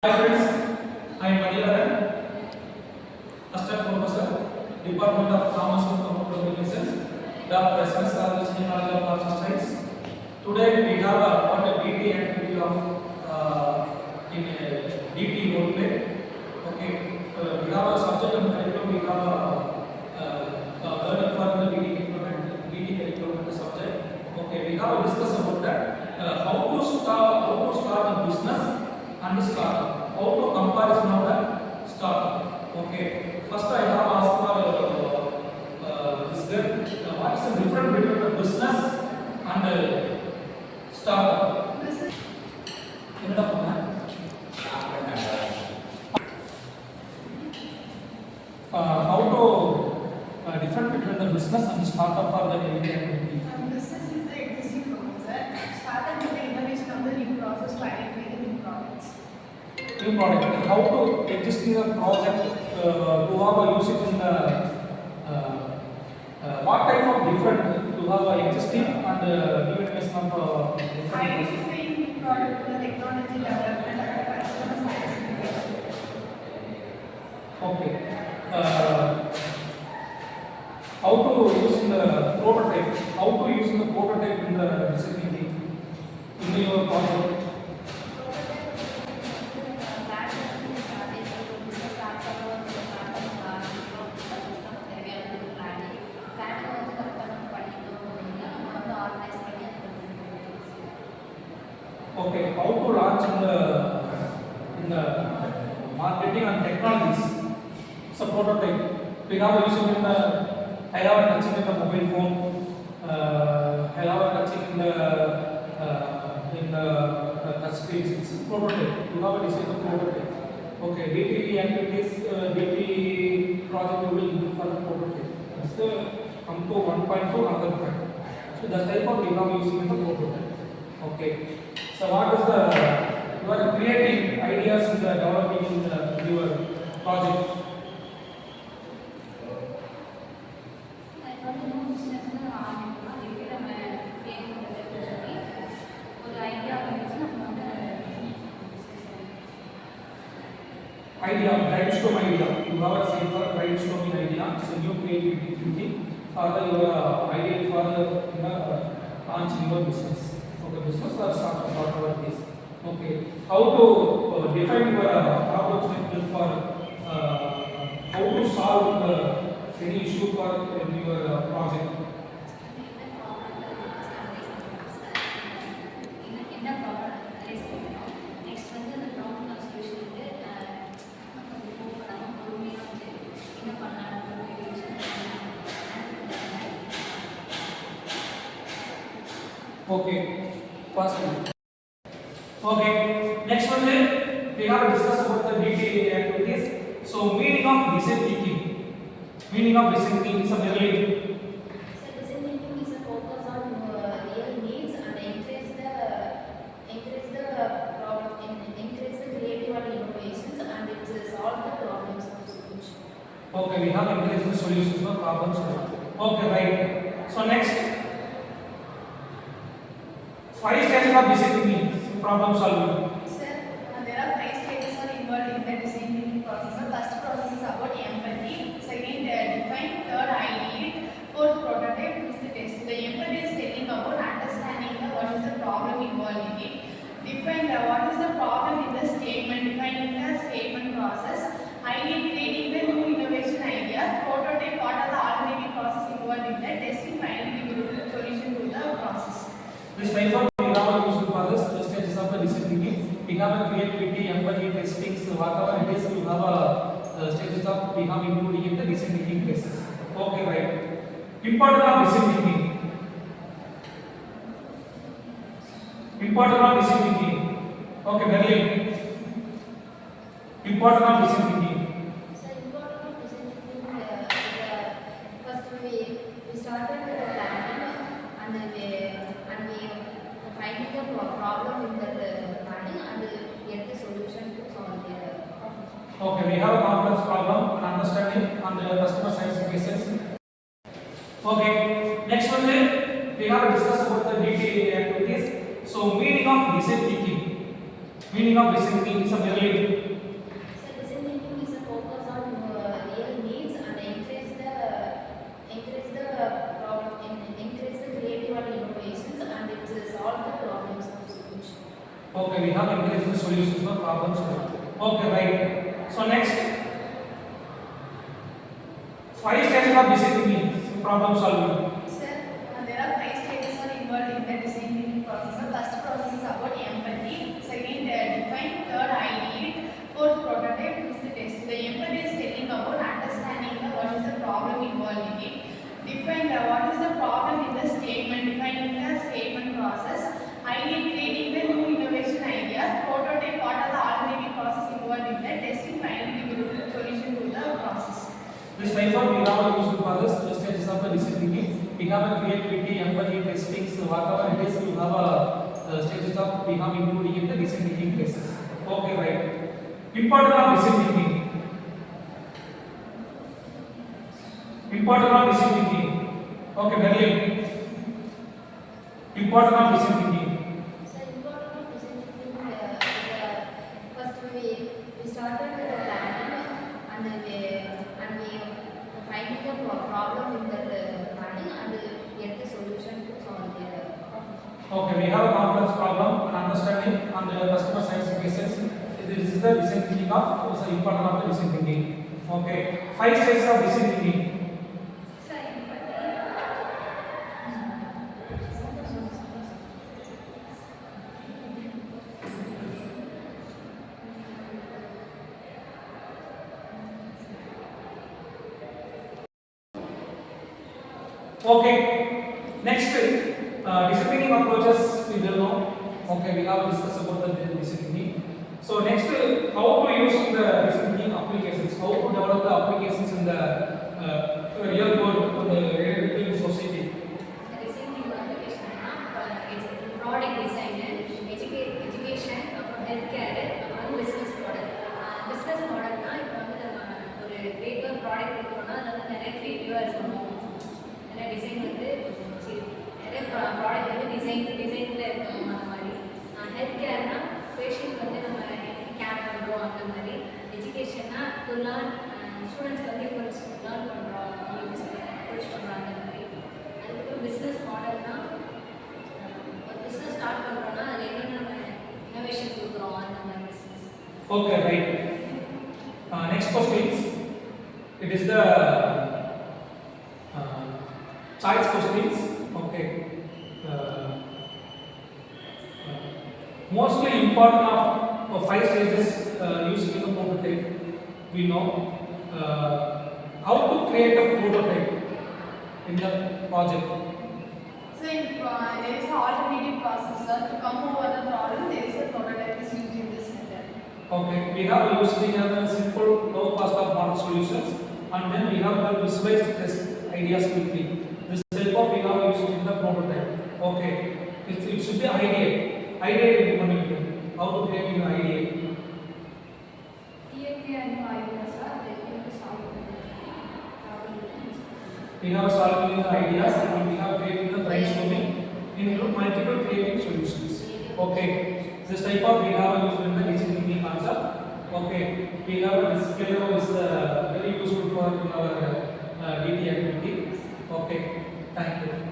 Hi friends, I am Manivaran, Assistant Professor, Department of Commerce and Communications, Dr. SNS College of Arts and Science. Today we have a DT activity of in DT roleplay. Okay, we have a subject and curriculum. We have learning for the DT curriculum subject. Okay, we have a discuss about that. How to start a business and start. How to comparison of the startup. Okay, first I have asked for this girl, what is the difference between the business and startup? How to different between the business and startup for the daily activity? Business is the existing process. Startup is the innovation of the new process to identify the new products. New product. How to existing a project to have a use it in the what type of different to have a existing and new investment of different. Identifying new product, the technology development, and the customer satisfaction. Okay. How to use in the prototype? How to use in the prototype in the design in your project? Okay, how to launch in the marketing and technologies? So prototype. We have using in the I have touching in the mobile phone. I have touching in the touch screens. It's prototype. You have a design the prototype. Okay, DT activities, DT project you will do for the prototype. That's the come to 1.2 another point. So that type of you have using in the prototype. Okay. So what is the you are creating ideas in the developing in your project? Idea, brainstorm idea. You have a say for brainstorming idea. So new creativity thinking for your idea for launching your business. Okay, business or startup, whatever it is. Okay, how to define your problems for how to solve any issue for your project. Okay, first one. Okay, next one then we have discussed about the DT activities. So meaning of design thinking. Meaning of design thinking is a merely. So design thinking is a focus on real needs and encourage the problem, encourage the creative and innovations, and it solve the problems of solution. Okay, we have encouraged the solutions for problems. Okay, right. So next. 5 stages of design thinking, problem solving. Sir, there are 5 stages are involved in the design thinking process. The first process is about empathy. Second, define. Third, idea. Fourth, prototype. Fifth, test. The empathy is telling about understanding what is the problem involved in it. Define what is the problem in the statement. Defining the statement process. Idea, creating the new innovation ideas. Prototype, what are the alternative process involved in that. Testing, finding the solution to the process. This type of we have used for the stages of the design thinking. We have a creativity, empathy, testing, so whatever it is, we have a stages of we have including in the design thinking phases. Okay, right. Important of design thinking. Important of design thinking. Okay, Berlin. Important of design thinking. So important of design thinking first we started with the planning and we finding the problem in that planning and get the solution to solve the problem. Okay, we have a complex problem, understanding and customer satisfaction. Okay, next one then we have to discuss about the DT activities. So meaning of design thinking. Meaning of design thinking is a merely have intelligent solutions for problems. Okay, right. So next, 5 stages of decision thinking, problem solving. Sir, there are 5 stages are involved in the design thinking process. The first process is about empathy. Second, define. Third, ideate. Fourth, prototype. Fifth, test. The empathy is telling about understanding what is the problem involved in it. Define what is the problem in the statement. Defining the statement process. Ideate, creating the new innovation ideas. Prototype, what are the alternative process involved in the testing. Finally, give the solution to the process. This type of we have used for the stages of the decision thinking. We have a creativity, empathy, testing, so whatever it is, we have a stages of we have including in the decision thinking cases. Okay, right. Important of decision thinking. Important of decision thinking. Okay, Berlin. Important of decision thinking. So important of decision thinking first we started with the planning and we finding the problem in that planning and get the solution to solve the problem. Okay, we have a complex problem and understanding on the customer science cases. This is the design thinking of is the important of the design thinking. Okay, 5 stages of design thinking. Okay, next design thinking approaches we will know. Okay, we have discussed about the design thinking. So next, how to use the design thinking applications? How to develop the applications in the real world, in the real society? Design thinking application product design, education, அப்புறம் healthcare, அப்புறம் business model. Business modelனா இப்போ வந்து நம்ம ஒரு creative product எடுக்கிறோம்னா அது வந்து நிறைய creative-ஆ இருக்கணும். நிறைய டிசைன் வந்து நிறைய ப்ராடக்ட் வந்து டிசைனில் இருக்கணும் அந்த மாதிரி. ஹெல்த் கேர்னா பேஷண்ட் வந்து நம்ம கேர் பண்ணுறோம் அந்த மாதிரி. எஜுகேஷன்னா டு லேர்ன் ஸ்டூடெண்ட்ஸ் வந்து இப்போ லேர்ன் பண்ணுறோம் அவங்களுக்கு சொல்லி அப்ரோச் பண்ணுறோம் அந்த மாதிரி. அதுக்கப்புறம் பிஸ்னஸ் மாடல்னா ஒரு பிஸ்னஸ் ஸ்டார்ட் பண்ணுறோம்னா அதில் என்னென்ன நம்ம இன்னோவேஷன் கொடுக்குறோம் அந்த மாதிரி business. Okay, right. Next questions. It is the choice questions. Okay. Mostly important of 5 stages used in the prototype. We know how to create a prototype in the project. So there is an alternative process, sir. To come over the problem, there is a prototype is used in this method. Okay, we have used the simple low cost of model solutions, and then we have the visualized test ideas quickly. This type of we have used in the prototype. Okay, it should be ideate implementation. How to create an ideate? We have solving the ideas and we have creating the brainstorming include multiple creative solutions. Okay, this type of we have used in the design thinking concept. Okay, we have a display is very useful for our DT activity. Okay, thank you.